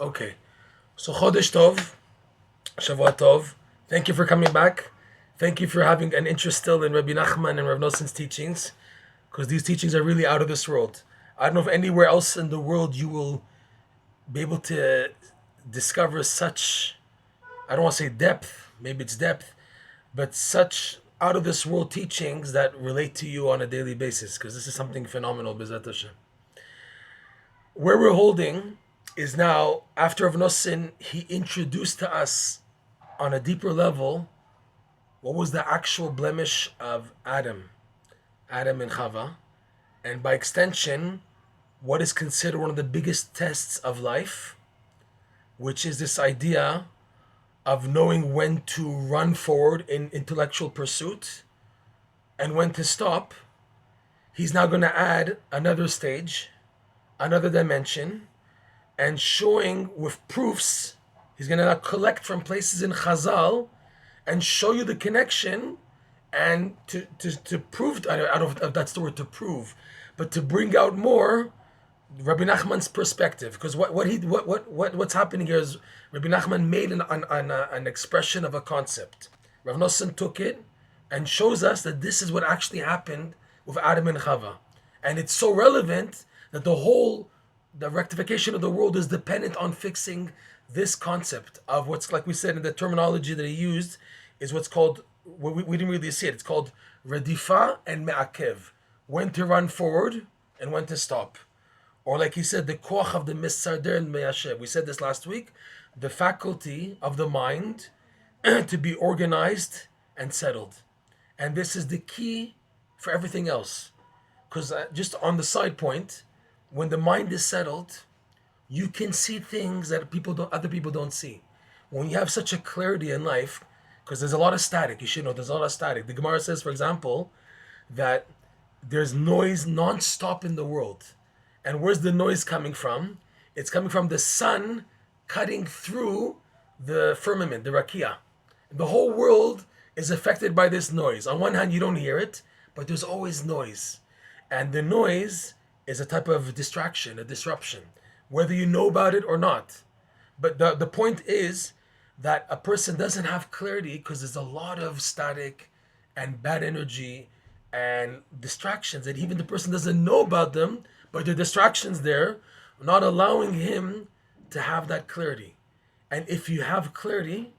Okay. So Chodesh Tov, Shavua Tov. Thank you for coming back. Thank you for having an interest still in Rabbi Nachman and Rav Noson's teachings, because these teachings are really out of this world. I don't know if anywhere else in the world you will be able to discover such, I don't want to say depth, maybe it's depth, but such out of this world teachings that relate to you on a daily basis, because this is something phenomenal, B'ezrat Hashem. Where we're holding is now, after Rav Noson, he introduced to us on a deeper level what was the actual blemish of Adam and Chava, and by extension, what is considered one of the biggest tests of life, which is this idea of knowing when to run forward in intellectual pursuit and when to stop. He's now going to add another stage, another dimension, and showing with proofs. He's going to collect from places in Chazal and show you the connection, and to prove, I don't know if that's the word, to prove, but to bring out more Rabbi Nachman's perspective, because what's happening here is Rabbi Nachman made an expression of a concept. Rav Noson took it and shows us that this is what actually happened with Adam and Chava, and it's so relevant that the rectification of the world is dependent on fixing this concept of what's, like we said in the terminology that he used, is what's called, we didn't really see it, it's called redifa and me'akev, when to run forward and when to stop. Or like he said, the koach of the misarder and meyashev. We said this last week, the faculty of the mind to be organized and settled. And this is the key for everything else. Because just on the side point, when the mind is settled, you can see things that other people don't see. When you have such a clarity in life, because there's a lot of static, you should know there's a lot of static. The Gemara says, for example, that there's noise non-stop in the world. And where's the noise coming from? It's coming from the sun cutting through the firmament, the rakia. The whole world is affected by this noise. On one hand, you don't hear it, but there's always noise. And the noise is a type of distraction, a disruption, whether you know about it or not. But the point is that a person doesn't have clarity because there's a lot of static and bad energy and distractions that even the person doesn't know about them, but the distractions there, not allowing him to have that clarity. And if you have clarity,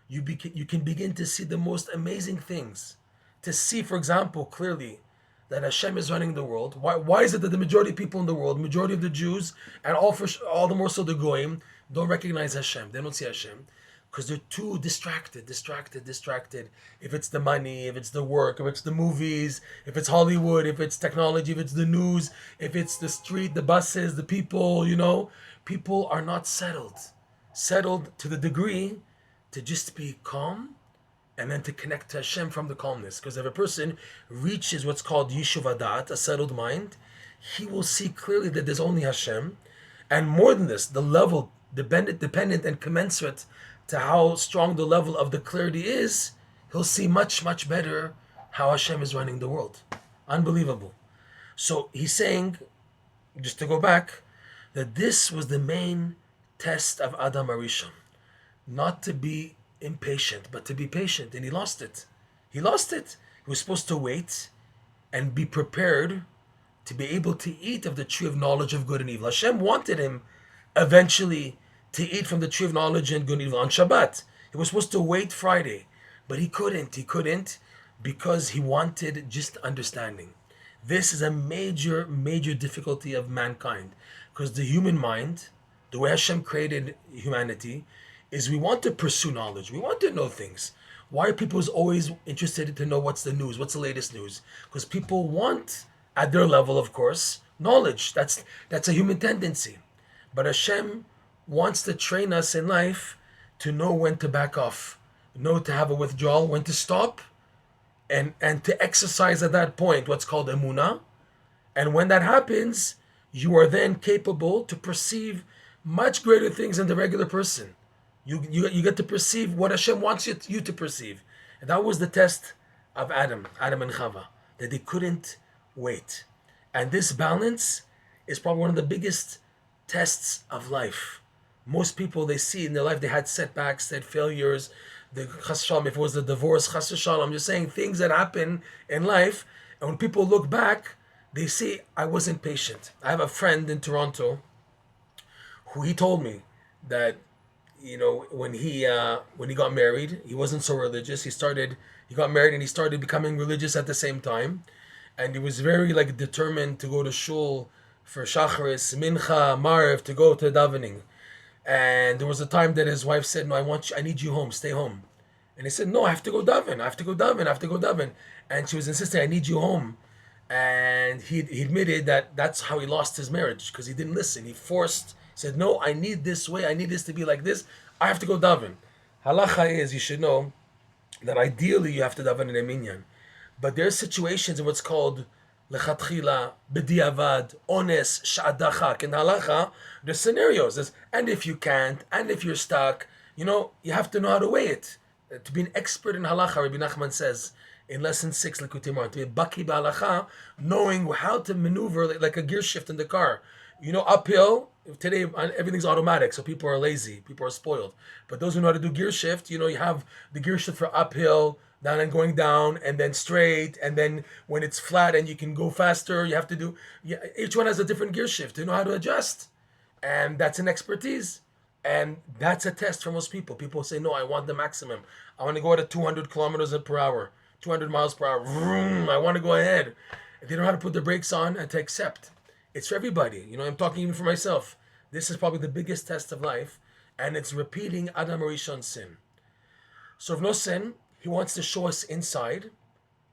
you can begin to see the most amazing things. To see, for example, clearly that Hashem is running the world. Why is it that the majority of people in the world, majority of the Jews, and all the more so the Goyim, don't recognize Hashem? They don't see Hashem because they're too distracted. If it's the money, if it's the work, if it's the movies, if it's Hollywood, if it's technology, if it's the news, if it's the street, the buses, the people, people are not settled to the degree to just be calm and then to connect to Hashem from the calmness. Because if a person reaches what's called Yishuv Hadat, a settled mind, he will see clearly that there's only Hashem. And more than this, the level, dependent and commensurate to how strong the level of the clarity is, he'll see much, much better how Hashem is running the world. Unbelievable. So he's saying, just to go back, that this was the main test of Adam Arishon. Not to be impatient, but to be patient, and he lost it. He was supposed to wait and be prepared to be able to eat of the tree of knowledge of good and evil. Hashem wanted him eventually to eat from the tree of knowledge and good and evil on Shabbat. He was supposed to wait Friday, but he couldn't because he wanted just understanding. This is a major, major difficulty of mankind, because the human mind, the way Hashem created humanity, is we want to pursue knowledge. We want to know things. Why are people always interested to know what's the news, what's the latest news? Because people want, at their level, of course, knowledge. That's a human tendency. But Hashem wants to train us in life to know when to back off, know to have a withdrawal, when to stop, and to exercise at that point what's called emuna. And when that happens, you are then capable to perceive much greater things than the regular person. You get to perceive what Hashem wants you to perceive. And that was the test of Adam and Chava, that they couldn't wait. And this balance is probably one of the biggest tests of life. Most people, they see in their life, they had setbacks, they had failures, the chas shalom, if it was the divorce, chas shalom, I'm just saying things that happen in life. And when people look back, they see, I wasn't patient. I have a friend in Toronto who he told me that, when he got married, he wasn't so religious. He got married and he started becoming religious at the same time. And he was very like determined to go to shul for shacharis, mincha, maariv, to go to davening. And there was a time that his wife said, "No, I need you home. Stay home." And he said, "No, I have to go daven. I have to go daven. I have to go daven." And she was insisting, "I need you home." And he admitted that that's how he lost his marriage, because he didn't listen. He said, "No, I need this way. I need this to be like this. I have to go daven." Halacha is, you should know that ideally you have to daven in a minyan. But there are situations in what's called lechatchila, b'diavad, ones, sha'adachak. In halacha, there's scenarios. And if you can't, and if you're stuck, you have to know how to weigh it. To be an expert in halacha, Rabbi Nachman says in lesson 6, Likutey Moharan, to be baki b'halacha, knowing how to maneuver like a gear shift in the car. Uphill, today everything's automatic, so people are lazy, people are spoiled. But those who know how to do gear shift, you have the gear shift for uphill, down and going down, and then straight, and then when it's flat and you can go faster, you have to do, each one has a different gear shift to know how to adjust. And that's an expertise. And that's a test for most people. People say, no, I want the maximum. I want to go at 200 kilometers per hour, 200 miles per hour. Vroom, I want to go ahead. They don't know how to put the brakes on and to accept. It's for everybody. I'm talking even for myself. This is probably the biggest test of life, and it's repeating Adam Harishon's sin. So Rav Nosson, he wants to show us inside,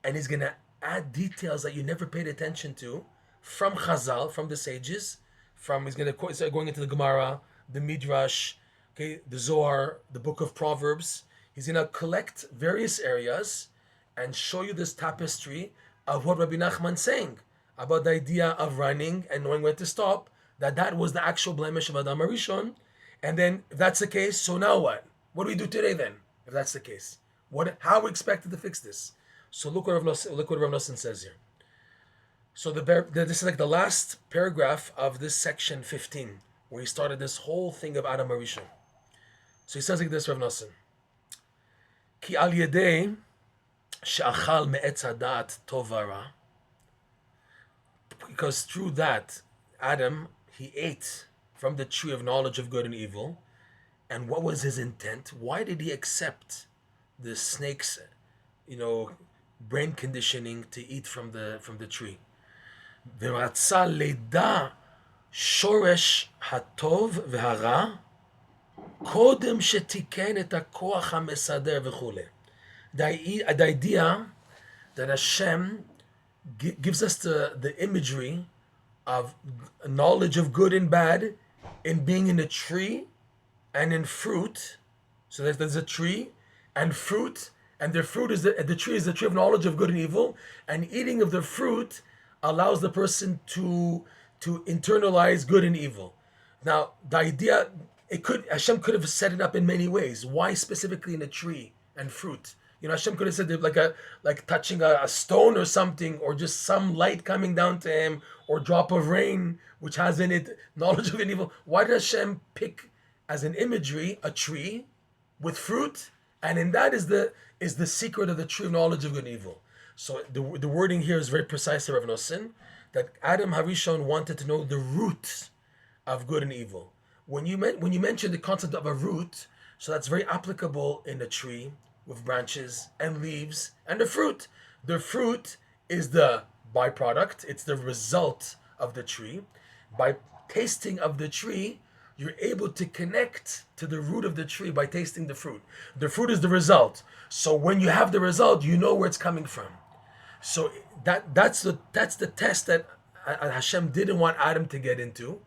and he's going to add details that you never paid attention to from Chazal, from the sages, he's going to start going into the Gemara, the Midrash, the Zohar, the book of Proverbs. He's going to collect various areas and show you this tapestry of what Rabbi Nachman's saying about the idea of running and knowing when to stop, that was the actual blemish of Adam Harishon. And then, if that's the case, so now what? What do we do today then, if that's the case? How are we expected to fix this? So look what Rav Nosson says here. So this is like the last paragraph of this section 15, where he started this whole thing of Adam Harishon. So he says like this, Rav Nosson. Ki al yedei she'achal me'etz hadat tov v'ra. Because through that, Adam, he ate from the tree of knowledge of good and evil. And what was his intent? Why did he accept the snake's, brain conditioning to eat from the tree? ורצה לידע שורש הטוב והרע קודם שתיקן את הכוח המסדר וכו'. The idea that Hashem gives us the imagery of knowledge of good and bad in being in a tree and in fruit. So there's a tree and fruit, and the tree is the tree of knowledge of good and evil, and eating of the fruit allows the person to internalize good and evil. Now, the idea, Hashem could have set it up in many ways. Why specifically in a tree and fruit? Hashem could have said like touching a stone or something, or just some light coming down to him, or drop of rain, which has in it knowledge of good and evil. Why did Hashem pick as an imagery a tree with fruit? And in that is the secret of the tree of knowledge of good and evil. So the wording here is very precise, Rav Nosson, that Adam Harishon wanted to know the root of good and evil. When you mention the concept of a root, so that's very applicable in a tree with branches and leaves and the fruit. The fruit is the byproduct. It's the result of the tree. By tasting of the tree, you're able to connect to the root of the tree by tasting the fruit. The fruit is the result. So when you have the result, you know where it's coming from. So that's the test that Hashem didn't want Adam to get into,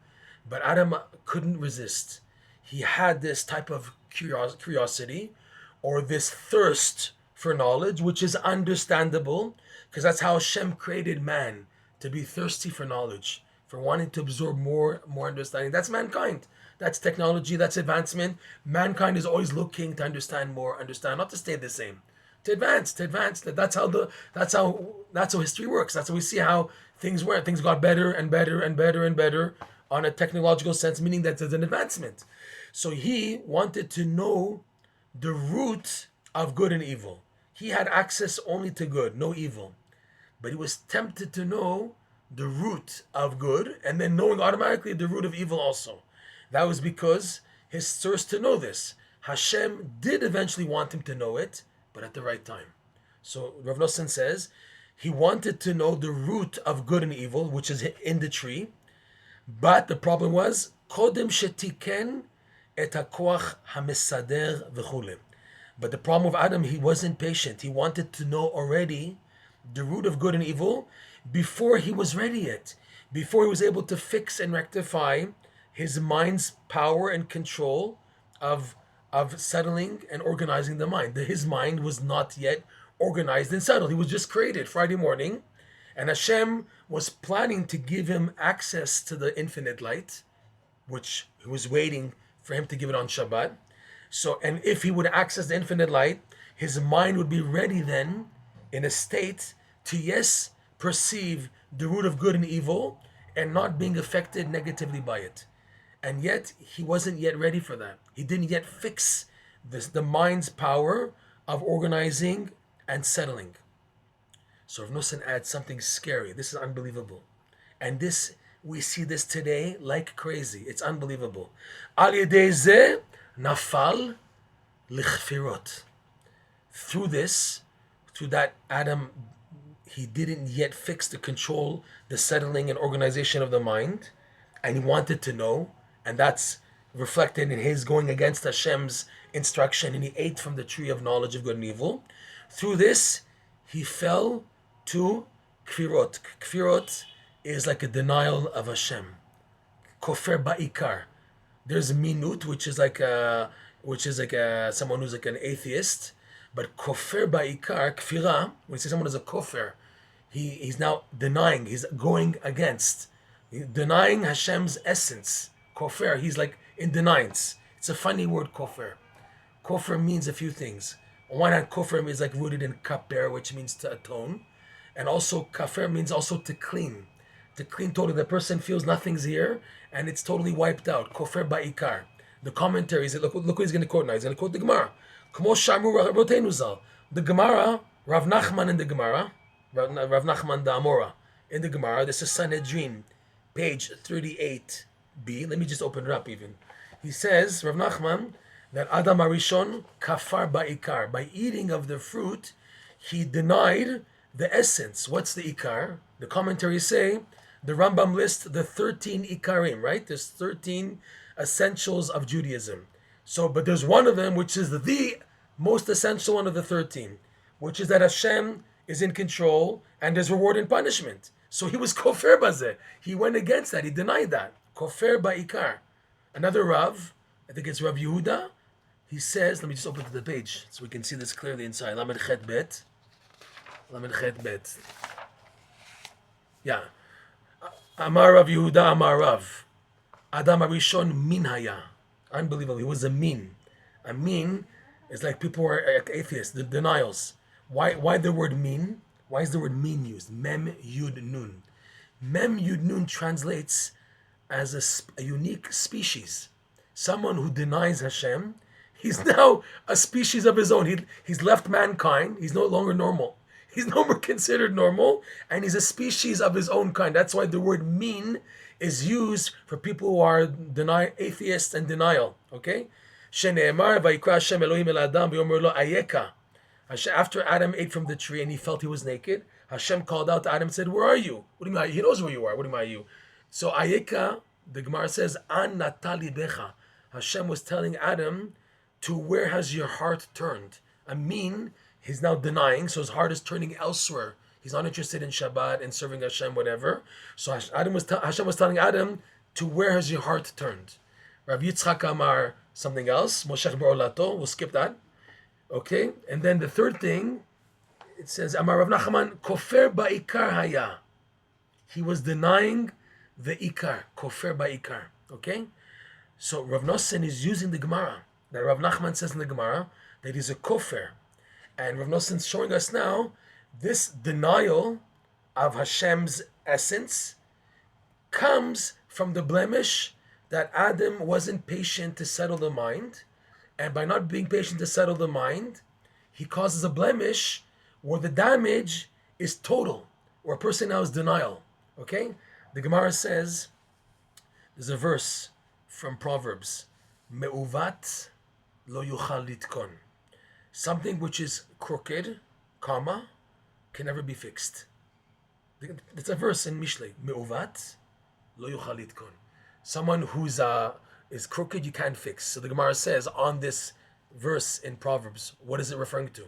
but Adam couldn't resist. He had this type of curiosity, or this thirst for knowledge, which is understandable, because that's how Hashem created man, to be thirsty for knowledge, for wanting to absorb more understanding. That's mankind. That's technology. That's advancement. Mankind is always looking to understand more, not to stay the same. To advance. That's how history works. That's how we see how things were. Things got better and better and better and better on a technological sense, meaning that there's an advancement. So he wanted to know the root of good and evil. He had access only to good, no evil. But he was tempted to know the root of good and then knowing automatically the root of evil also. That was because his thirst to know this. Hashem did eventually want him to know it, but at the right time. So Rav Nosson says he wanted to know the root of good and evil, which is in the tree. But the problem was, Kodem shetiken et hakoach hamesader v'chule. But the problem with Adam, he wasn't patient. He wanted to know already the root of good and evil before he was ready yet, before he was able to fix and rectify his mind's power and control of settling and organizing the mind. His mind was not yet organized and settled. He was just created Friday morning, and Hashem was planning to give him access to the infinite light, which he was waiting for him to give it on Shabbat. So, and if he would access the infinite light, his mind would be ready then, in a state to, yes, perceive the root of good and evil and not being affected negatively by it. And yet, he wasn't yet ready for that. He didn't yet fix the mind's power of organizing and settling. So Rav Nosson adds something scary. This is unbelievable. And this, we see this today like crazy. It's unbelievable. Al yedei zeh nafal lichfirot. Through this, through that Adam, he didn't yet fix the control, the settling and organization of the mind, and he wanted to know, and that's reflected in his going against Hashem's instruction, and he ate from the tree of knowledge of good and evil. Through this, he fell to kfirot. Kfirot is like a denial of Hashem. Kofer ba'ikar. There's minut, which is like someone who's like an atheist. But kofer ba'ikar, kfira, when you say someone is a kofer, he's now denying, he's going against, denying Hashem's essence. Kofer, he's like in deniance. It's a funny word, kofer. Kofer means a few things. On one hand, kofer is like rooted in kaper, which means to atone. And also, kafer means also to clean. To clean totally. The person feels nothing's here, and it's totally wiped out. Kofer ba'ikar. The commentary is, look what he's going to quote now. He's going to quote the Gemara. The Gemara, Rav Nachman in the Gemara, Rav Nachman the Amora in the Gemara, this is Sanhedrin, page 38b. Let me just open it up even. He says, Rav Nachman, that Adam Arishon kafar ba'ikar. By eating of the fruit, he denied the essence. What's the ikar? The commentaries say, the Rambam lists the 13 ikarim, right? There's 13 essentials of Judaism. So, but there's one of them which is the most essential one of the 13, which is that Hashem is in control and there's reward and punishment. So he was kofer bazeh. He went against that. He denied that. Kofer ba'ikar. Another Rav, I think it's Rav Yehuda, he says, let me just open to the page so we can see this clearly inside. Lamed Chet Bet. Lamed Chet Bet. Yeah. Amar Rav Yehuda, Amar Rav. Adam Arishon min haya. Unbelievable. He was a min. A min is like people who are atheists, the denials. Why the word min? Why is the word min used? Mem yud nun. Mem yud nun translates as a unique species. Someone who denies Hashem, he's now a species of his own. He's left mankind. He's no longer normal. He's no more considered normal, and he's a species of his own kind. That's why the word min is used for people who are atheists and denial. Okay? After Adam ate from the tree and he felt he was naked, Hashem called out to Adam and said, "Where are you?" What do you mean? He knows where you are. What do you mean, you? So Ayeka, the Gemara says, An natali becha. Hashem was telling Adam, to where has your heart turned? I mean, he's now denying, so his heart is turning elsewhere. He's not interested in Shabbat and serving Hashem, whatever. So Hashem was telling Adam, to where has your heart turned? Rav Yitzchak Amar something else. Moshech Ba'olato. We'll skip that. Okay? And then the third thing, it says, Amar Rav Nachman, Kofer ba'ikar haya. He was denying the ikar. Kofer ba'ikar. Okay? So Rav Nosson is using the Gemara. That Rav Nachman says in the Gemara, that he's a kofer. And Rav Nosson is showing us now, this denial of Hashem's essence comes from the blemish that Adam wasn't patient to settle the mind, and by not being patient to settle the mind, he causes a blemish where the damage is total, where a person now is denial. Okay? The Gemara says, there's a verse from Proverbs, Me'uvat lo yuchal litkon. Something which is crooked, comma, can never be fixed. It's a verse in Mishlei, Me'uvat lo yuchal litkon. Someone who's is crooked, you can't fix. So the Gemara says on this verse in Proverbs, what is it referring to?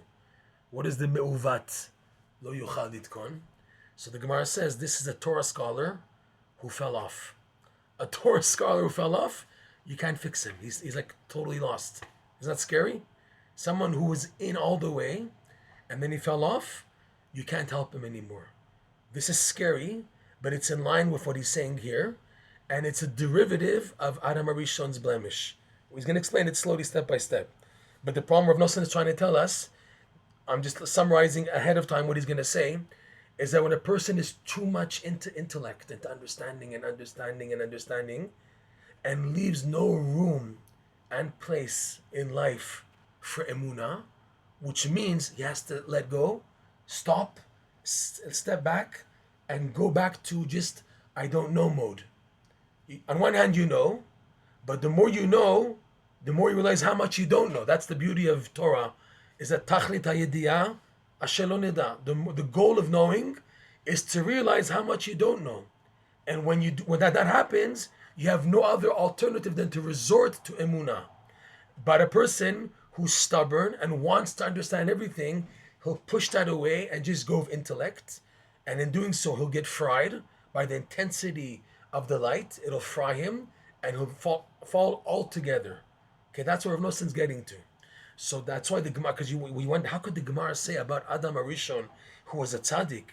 What is the Me'uvat lo yuchal litkon? So the Gemara says this is a Torah scholar who fell off. A Torah scholar who fell off, you can't fix him. He's like totally lost. Isn't that scary? Someone who was in all the way, and then he fell off, you can't help him anymore. This is scary, but it's in line with what he's saying here, and it's a derivative of Adam HaRishon's blemish. He's going to explain it slowly, step by step. But the problem Rav Nosson is trying to tell us, I'm just summarizing ahead of time what he's going to say, is that when a person is too much into intellect, into understanding, and leaves no room and place in life for emuna, which means he has to let go, stop, step back, and go back to just I don't know mode. On one hand, you know, but the more you know, the more you realize how much you don't know. That's the beauty of Torah, is that tachlit hayediyah asher lo neda. The goal of knowing is to realize how much you don't know. And when that happens, you have no other alternative than to resort to emuna. But a person who's stubborn and wants to understand everything, he'll push that away and just go with intellect. And in doing so, he'll get fried by the intensity of the light. It'll fry him, and he'll fall altogether. Okay, that's where Rav Nosson's getting to. So that's why the Gemara, because we went, how could the Gemara say about Adam HaRishon, who was a tzaddik?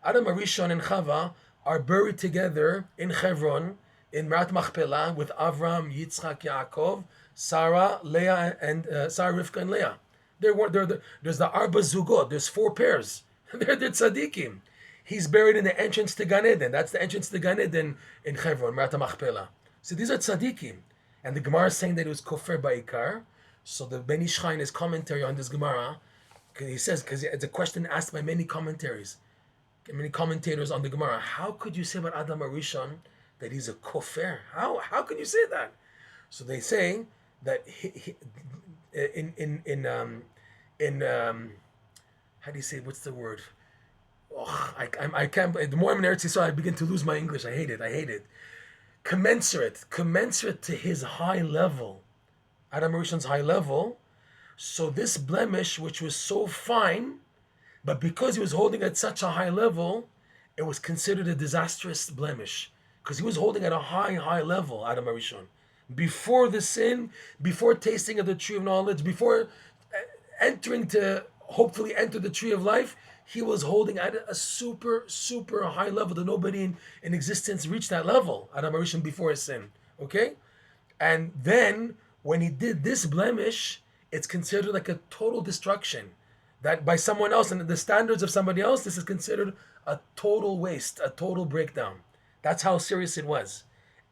Adam HaRishon and Chava are buried together in Hebron, in Me'at Machpelah, with Avram, Yitzchak, Yaakov, Sarah, Leah, and Sarah, Rivka, and Leah. There's the Arba Zugot. There's 4 pairs. They're Tzaddikim. He's buried in the entrance to Gan Eden. That's the entrance to Gan Eden in Hebron, Me'at Machpelah. So these are Tzaddikim. And the Gemara is saying that it was Kofer Ba'ikar. So the Ben Ish Chai in his commentary on this Gemara, he says, because it's a question asked by many commentators on the Gemara, how could you say about Adam HaRishon that he's a kofer? How can you say that? So they say that how do you say, what's the word? I can't. The more I'm in Eretz Yisrael, I begin to lose my English. I hate it. Commensurate to his high level, Adam HaRishon's high level. So this blemish, which was so fine, but because he was holding at such a high level, it was considered a disastrous blemish. Because he was holding at a high level, Adam HaRishon. Before the sin, before tasting of the tree of knowledge, before entering to hopefully enter the tree of life, he was holding at a super high level that nobody in existence reached that level, Adam HaRishon, before his sin. Okay? And then, when he did this blemish, it's considered like a total destruction. That by someone else, and the standards of somebody else, this is considered a total waste, a total breakdown. That's how serious it was.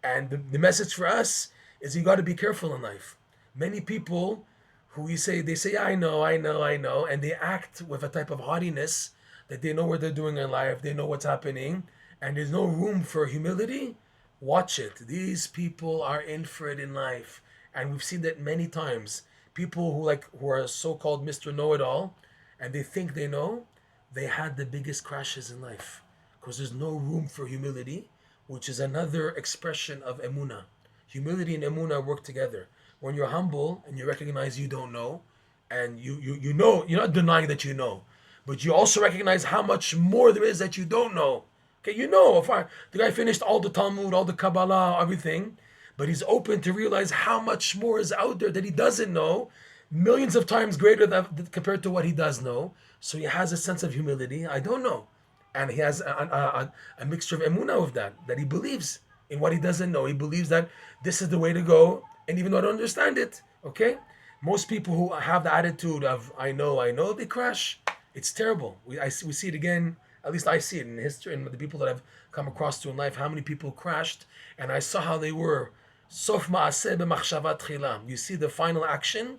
And the message for us is you got to be careful in life. Many people who they say, I know, and they act with a type of haughtiness that they know what they're doing in life, they know what's happening, and there's no room for humility. Watch it. These people are in for it in life. And we've seen that many times. People who are so-called Mr. Know-It-All, and they think they know, they had the biggest crashes in life. Because there's no room for humility, which is another expression of emuna. Humility and emuna work together. When you're humble and you recognize you don't know, and you know, you're not denying that you know, but you also recognize how much more there is that you don't know. Okay, you know, the guy finished all the Talmud, all the Kabbalah, everything, but he's open to realize how much more is out there that he doesn't know, millions of times greater compared to what he does know. So he has a sense of humility. I don't know. And he has a mixture of emuna with that he believes in what he doesn't know. He believes that this is the way to go, and even though I don't understand it, okay? Most people who have the attitude of, I know, they crash. It's terrible. We see it again, at least I see it in history, and the people that I've come across to in life, how many people crashed, and I saw how they were Sof ma'aseh b'machshava tchila. You see the final action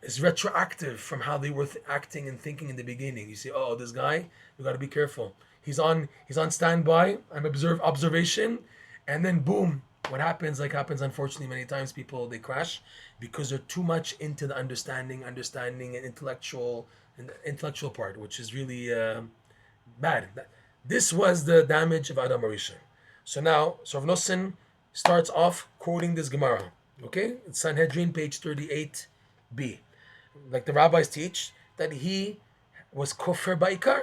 is retroactive from how they were acting and thinking in the beginning. You see, oh, this guy, we got to be careful. He's on standby, observation, and then boom, what happens, like happens unfortunately many times, people, they crash because they're too much into the understanding and intellectual part, which is really bad. This was the damage of Adam Harishon. So now, Rav Nosson starts off quoting this Gemara. Okay, it's Sanhedrin, page 38b. Like the rabbis teach that he was kofir ba'ikar,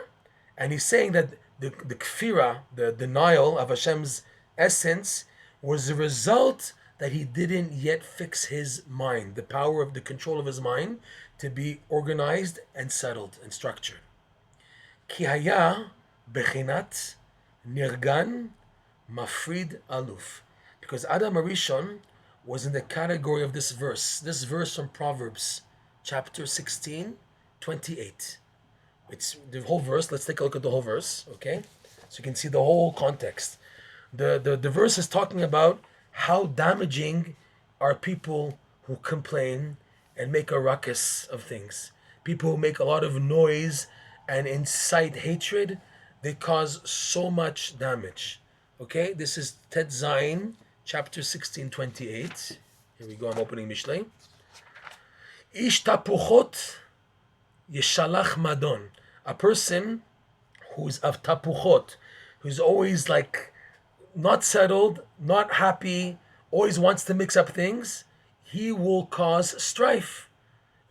and he's saying that the kfira, the denial of Hashem's essence, was the result that he didn't yet fix his mind, the power of the control of his mind to be organized and settled and structured. Ki haya bechinat nirgan mafrid aluf. Because Adam Harishon was in the category of this verse from Proverbs chapter 16, 28. It's the whole verse. Let's take a look at the whole verse, okay? So you can see the whole context. The verse is talking about how damaging are people who complain and make a ruckus of things. People who make a lot of noise and incite hatred, they cause so much damage. Okay, this is Tet Zayin, chapter 16, 28. Here we go, I'm opening Mishlei. Ish tapuchot yeshalach madon. A person who's of tapuchot, who's always like not settled, not happy, always wants to mix up things, he will cause strife.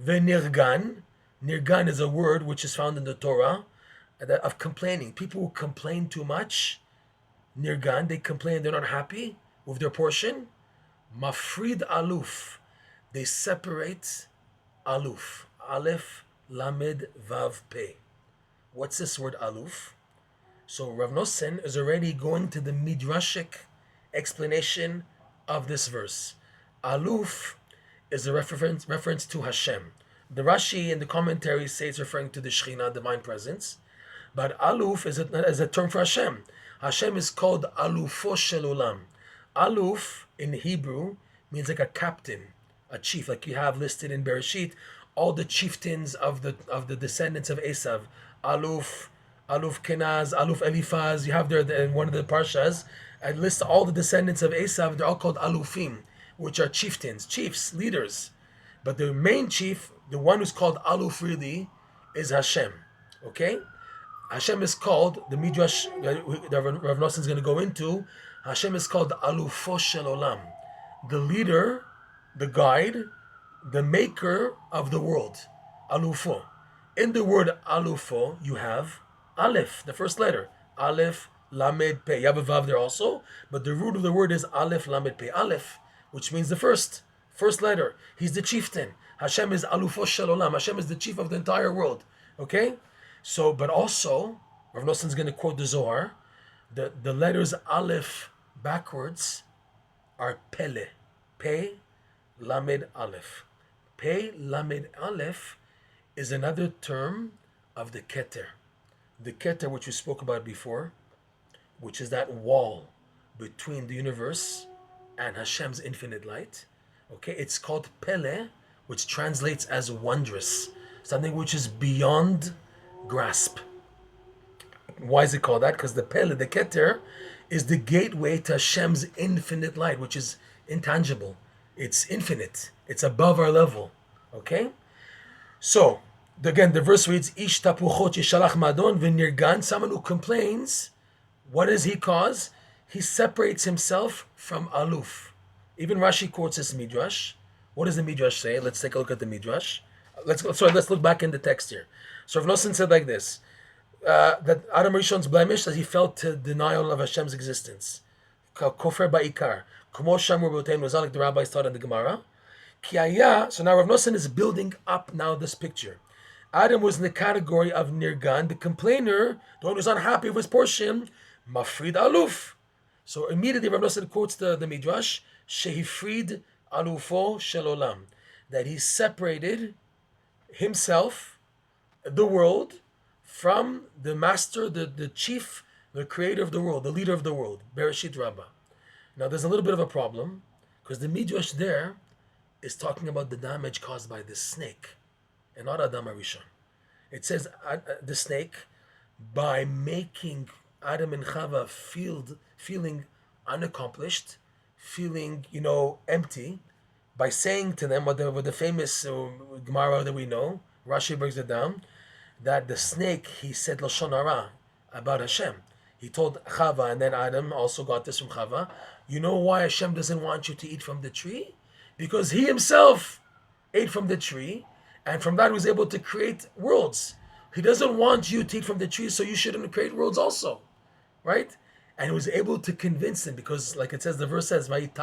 Venirgan, nirgan is a word which is found in the Torah of complaining. People who complain too much, nirgan, they complain, they're not happy with their portion. Mafrid aluf, they separate aluf. Aleph, lamed, vav, pe. What's this word aluf? So Rav Nosson is already going to the midrashic explanation of this verse. Aluf is a reference to Hashem. The Rashi in the commentary says it's referring to the Shekhinah, divine presence. But aluf is a term for Hashem. Hashem is called alufo shel olam. Aluf in Hebrew means like a captain, a chief, like you have listed in Bereshit, all the chieftains of the descendants of Esav. Aluf Kenaz, Aluf Eliphaz, you have there in one of the parshas, and lists all the descendants of Esav. They're all called Alufim, which are chieftains, chiefs, leaders. But the main chief, the one who's called Aluf really, is Hashem. Okay? Hashem is called, the Midrash that Rav Nosson is going to go into, Hashem is called Alufo Shel Olam, the leader, the guide, the maker of the world. Alufo. In the word Alufo, you have Aleph, the first letter. Aleph, Lamed, Pe. You have a Vav there also, but the root of the word is Aleph, Lamed, Pe. Aleph, which means the first letter. He's the chieftain. Hashem is Alufo Shel Olam. Hashem is the chief of the entire world. Okay? So, but also, Rav Nosson is going to quote the Zohar. The letters Aleph backwards are Pele. Pe, Lamed, Aleph. Pe, Lamed, Aleph is another term of the Keter. The Keter, which we spoke about before, which is that wall between the universe and Hashem's infinite light. Okay, it's called Pele, which translates as wondrous, something which is beyond grasp. Why is it called that? Because the Pele, the Keter, is the gateway to Hashem's infinite light, which is intangible. It's infinite. It's above our level. Okay? So, again, the verse reads, Ish tapuchot yeshalach madon v'nirgan. Someone who complains, what does he cause? He separates himself from aluf. Even Rashi quotes this midrash. What does the midrash say? Let's take a look at the midrash. Let's look back in the text here. So Rav Nosson said like this, that Adam Rishon's blemish, that he felt to denial of Hashem's existence. Kofer ba'ikar. Kumo shamur b'otein was like the rabbis taught in the Gemara. So now Rav Nosson is building up now this picture. Adam was in the category of nirgan, the complainer, the one who's unhappy with his portion, mafrid aluf. So immediately Rav Nosson quotes the midrash, shehifrid alufo shel olam, that he separated himself, the world, from the master, the chief, the creator of the world, the leader of the world, Bereshit Rabbah. Now there's a little bit of a problem, Because the Midrash there is talking about the damage caused by the snake and not Adam HaRishon. It says the snake, by making Adam and Chava feeling unaccomplished, feeling, empty, by saying to them what the famous Gemara that we know, Rashi brings it down, that the snake, he said Lashon Hara about Hashem. He told Chava, and then Adam also got this from Chava, you know why Hashem doesn't want you to eat from the tree? Because he himself ate from the tree, and from that he was able to create worlds. He doesn't want you to eat from the tree, so you shouldn't create worlds also, right? And he was able to convince him, because like it says, the verse says, it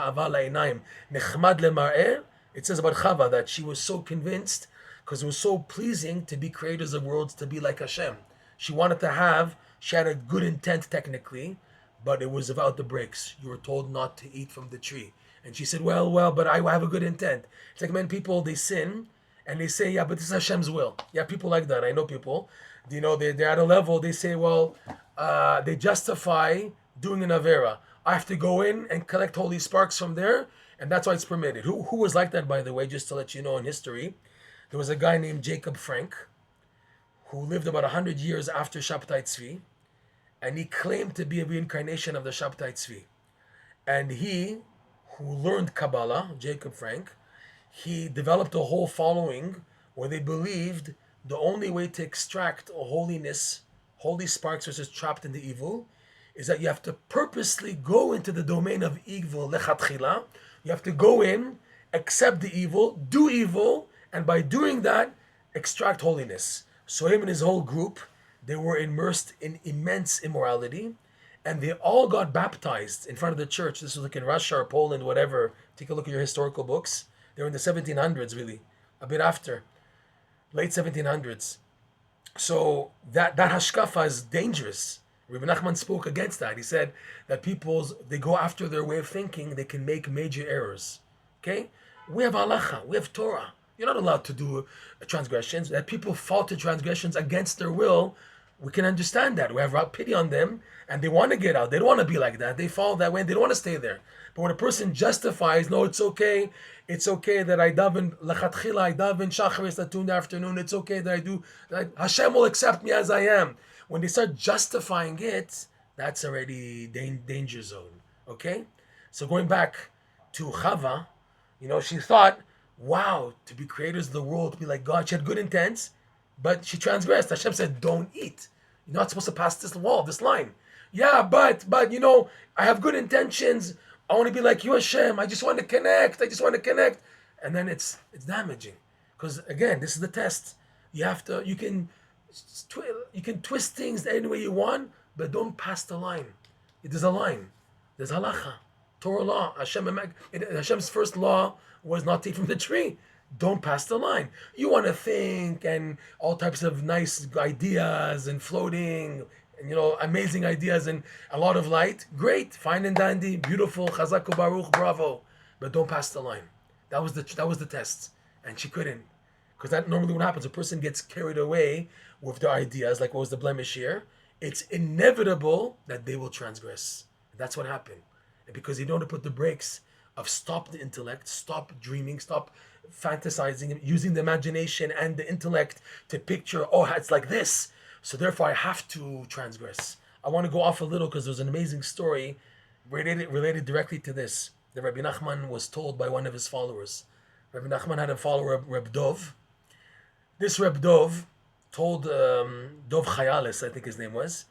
says about Chava that she was so convinced, because it was so pleasing to be creators of worlds, to be like Hashem. She had a good intent technically, but it was about the breaks. You were told not to eat from the tree. And she said, well, but I have a good intent. It's like many people, they sin, and they say, yeah, but this is Hashem's will. Yeah, people like that. I know people, they're at a level, they say, they justify doing an Avera. I have to go in and collect holy sparks from there, and that's why it's permitted. Who was like that, by the way, just to let you know in history? There was a guy named Jacob Frank, who lived about 100 years after Shabtai Tzvi, and he claimed to be a reincarnation of the Shabtai Tzvi. And he, who learned Kabbalah, Jacob Frank, he developed a whole following where they believed the only way to extract a holiness, holy sparks which is trapped in the evil, is that you have to purposely go into the domain of evil, lechatchila. You have to go in, accept the evil, do evil, and by doing that, extract holiness. So him and his whole group, they were immersed in immense immorality, and they all got baptized in front of the church. This was like in Russia or Poland, whatever. Take a look at your historical books. They were in the 1700s, really, a bit after, late 1700s. So that hashkafa is dangerous. Rabbi Nachman spoke against that. He said that they go after their way of thinking, they can make major errors. Okay? We have halacha, we have Torah. You're not allowed to do transgressions. That people fall to transgressions against their will, we can understand that. We have pity on them, and they want to get out. They don't want to be like that. They fall that way, and they don't want to stay there. But when a person justifies, no, it's okay that I daven lechatchila, I daven shacharis at 2 in the afternoon, it's okay that I do, Hashem will accept me as I am. When they start justifying it, that's already danger zone, okay? So going back to Chava, she thought, wow, to be creators of the world, to be like God, she had good intents, but she transgressed. Hashem said, don't eat. You're not supposed to pass this wall, this line. Yeah, but I have good intentions. I want to be like you, Hashem. I just want to connect. And then it's damaging. Because again, this is the test. You can twist things any way you want, but don't pass the line. There's a line. There's halacha, Torah law. Hashem's first law was not to eat from the tree. Don't pass the line. You want to think and all types of nice ideas and floating, and amazing ideas and a lot of light. Great, fine and dandy, beautiful, chazak baruch, bravo. But don't pass the line. That was the test, and she couldn't, because that normally what happens. A person gets carried away with their ideas, like what was the blemish here. It's inevitable that they will transgress. That's what happened, and because you don't put the brakes of stop the intellect, stop dreaming, stop fantasizing, using the imagination and the intellect to picture, it's like this, so therefore I have to transgress. I want to go off a little because there's an amazing story related directly to this. That Rabbi Nachman was told by one of his followers. Rabbi Nachman had a follower, Reb Dov. This Reb Dov told Dov Chayalis, I think his name was.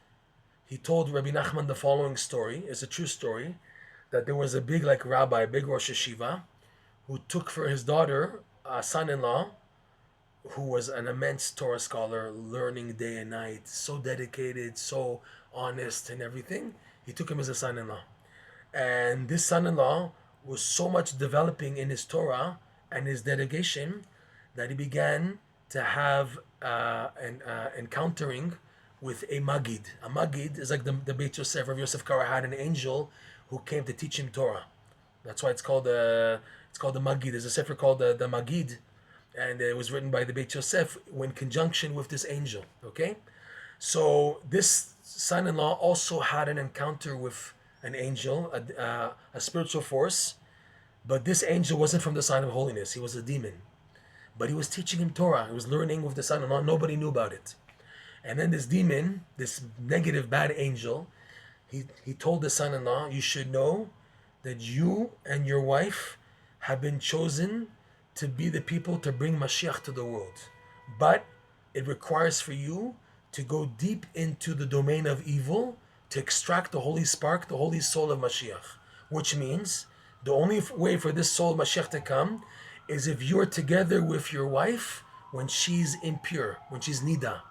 He told Rabbi Nachman the following story. It's a true story. That there was a big rabbi, a big Rosh Yeshiva, who took for his daughter a son-in-law who was an immense Torah scholar, learning day and night, so dedicated, so honest and everything. He took him as a son-in-law. And this son-in-law was so much developing in his Torah and his dedication that he began to have an encountering with a Magid. A Magid is like the Beit Yosef. Rav Yosef Kara had an angel who came to teach him Torah. That's why it's called the Magid. There's a sefer called the Magid, and it was written by the Beit Yosef in conjunction with this angel. Okay, so this son-in-law also had an encounter with an angel, a spiritual force, But this angel wasn't from the sign of holiness. He was a demon. But he was teaching him Torah. He was learning with the son-in-law. Nobody knew about it. And then this demon, this negative, bad angel, he told the son-in-law, you should know that you and your wife have been chosen to be the people to bring Mashiach to the world. But it requires for you to go deep into the domain of evil to extract the holy spark, the holy soul of Mashiach. Which means the only way for this soul of Mashiach to come is if you're together with your wife when she's impure, when she's nida.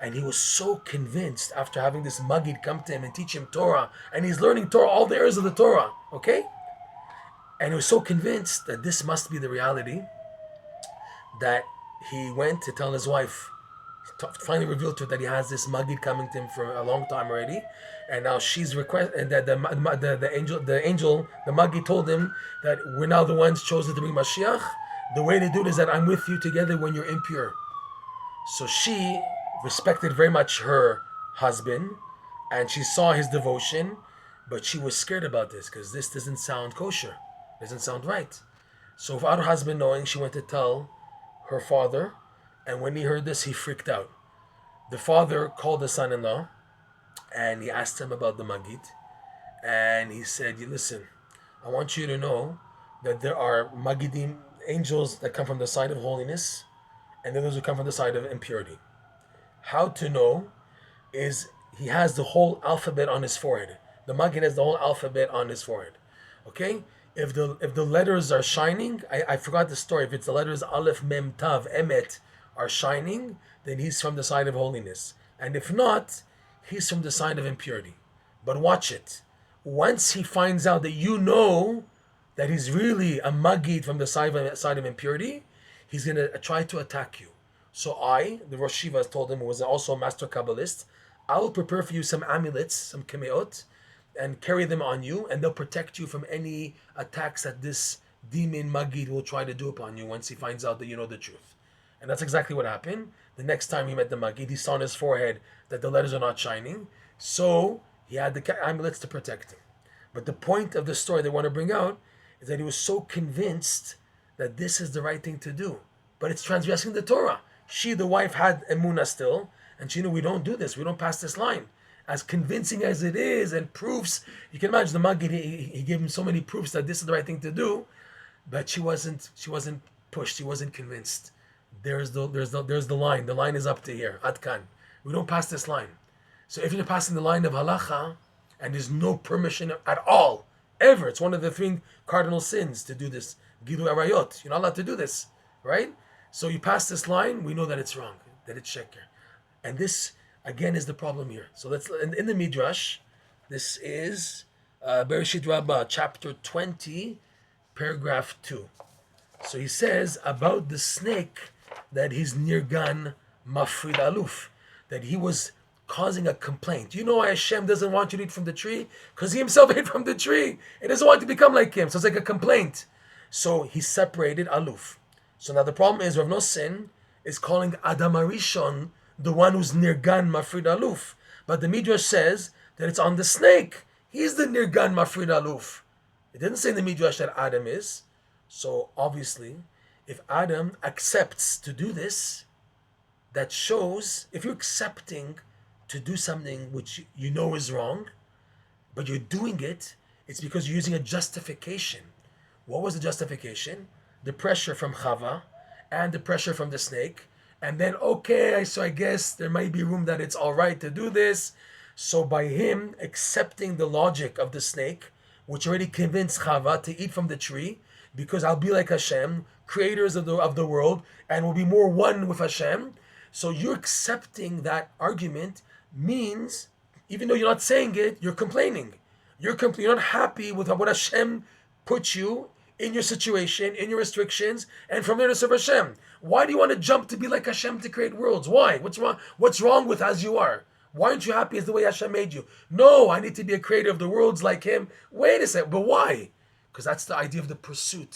And he was so convinced after having this Maggid come to him and teach him Torah, and he's learning Torah, all the areas of the Torah, okay? And he was so convinced that this must be the reality that he went to tell his wife. He finally revealed to her that he has this Maggid coming to him for a long time already, and now she's and that the angel, the Maggid told him that we're now the ones chosen to bring Mashiach. The way to do it is that I'm with you together when you're impure. So she respected very much her husband, and she saw his devotion, but she was scared about this because this doesn't sound kosher, doesn't sound right. So without her husband knowing, she went to tell her father, and when he heard this, he freaked out. The father called the son-in-law, and he asked him about the Maggid, and he said, listen, I want you to know that there are Maggidim, angels that come from the side of holiness, and then those who come from the side of impurity. How to know is he has the whole alphabet on his forehead. The Maggid has the whole alphabet on his forehead. Okay? If the letters are shining, I forgot the story. If it's the letters Aleph, Mem, Tav, Emet are shining, then he's from the side of holiness. And if not, he's from the side of impurity. But watch it. Once he finds out that you know that he's really a Maggid from the side of impurity, he's going to try to attack you. So the Rosh Shiva, told him, who was also a master Kabbalist, I will prepare for you some amulets, some kemeot, and carry them on you, and they'll protect you from any attacks that this demon Maggid will try to do upon you once he finds out that you know the truth. And that's exactly what happened. The next time he met the Maggid, he saw on his forehead that the letters are not shining, so he had the amulets to protect him. But the point of the story they want to bring out is that he was so convinced that this is the right thing to do. But it's transgressing the Torah. She, the wife, had emuna still, and she knew we don't do this, we don't pass this line. As convincing as it is, and proofs, you can imagine the Maggid, he gave him so many proofs that this is the right thing to do, but she wasn't pushed, she wasn't convinced. There's the line. The line is up to here. Adkan. We don't pass this line. So if you're passing the line of halacha, and there's no permission at all, ever, it's one of the 3 cardinal sins to do this. Gilu arayot. You're not allowed to do this, right? So you pass this line, we know that it's wrong, that it's sheker. And this, again, is the problem here. So let's, in the Midrash, this is Bereshit Rabbah, chapter 20, paragraph 2. So he says about the snake that he's nirgan mafrid aluf, that he was causing a complaint. You know why Hashem doesn't want you to eat from the tree? Because he himself ate from the tree. He doesn't want to become like him. So it's like a complaint. So he separated aluf. So now the problem is Rav Nosson is calling Adam Arishon the one who's nirgan mafrid aluf. But the Midrash says that it's on the snake. He's the nirgan mafrid aluf. It didn't say in the Midrash that Adam is. So obviously, if Adam accepts to do this, that shows, if you're accepting to do something which you know is wrong, but you're doing it, it's because you're using a justification. What was the justification? The pressure from Chava and the pressure from the snake. And then, okay, so I guess there might be room that it's all right to do this. So by him accepting the logic of the snake, which already convinced Chava to eat from the tree, because I'll be like Hashem, creators of the world, and will be more one with Hashem. So you're accepting that argument means, even though you're not saying it, you're complaining. You're not happy with what Hashem put you in your situation, in your restrictions, and from there to serve Hashem. Why do you want to jump to be like Hashem to create worlds? Why? What's wrong? What's wrong with as you are? Why aren't you happy as the way Hashem made you? No, I need to be a creator of the worlds like him. Wait a second, but why? Because that's the idea of the pursuit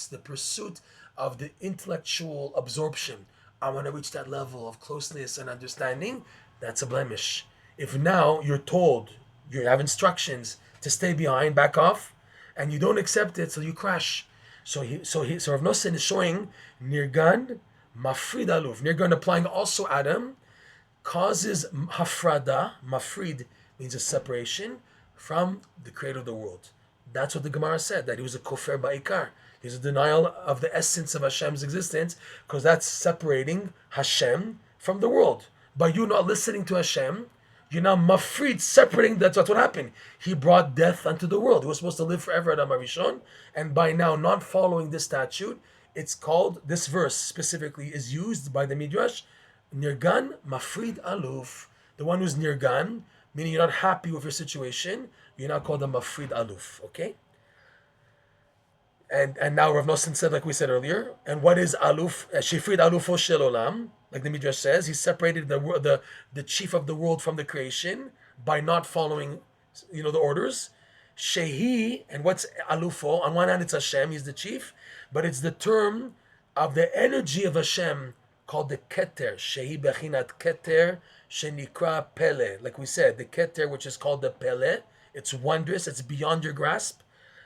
of the intellectual absorption. I want to reach that level of closeness and understanding. That's a blemish. If now you're told, you have instructions to stay behind, back off, and you don't accept it, so you crash. So Rav Nosson is showing nirgan mafrid aluf. Nirgan applying also Adam causes hafrada. Mafrid means a separation from the creator of the world. That's what the Gemara said, that he was a kofer ba'ikar. He's a denial of the essence of Hashem's existence, because that's separating Hashem from the world. By you not listening to Hashem, you're now mafrid, separating. That's what happened. He brought death unto the world. He was supposed to live forever at Adam Rishon, and by now not following this statute, it's called, this verse specifically is used by the Midrash, nirgan mafrid aluf. The one who's nirgan, meaning you're not happy with your situation, you're now called a mafrid aluf, okay? And now Rav Nosson said, like we said earlier, and what is aluf? Shefrid alufo shel olam, like the Midrash says, he separated the chief of the world from the creation by not following, the orders. Shehi, and what's alufo? On one hand, it's Hashem, he's the chief, but it's the term of the energy of Hashem called the keter. Shehi bechinat keter shenikra pele. Like we said, the keter, which is called the pele, it's wondrous, it's beyond your grasp.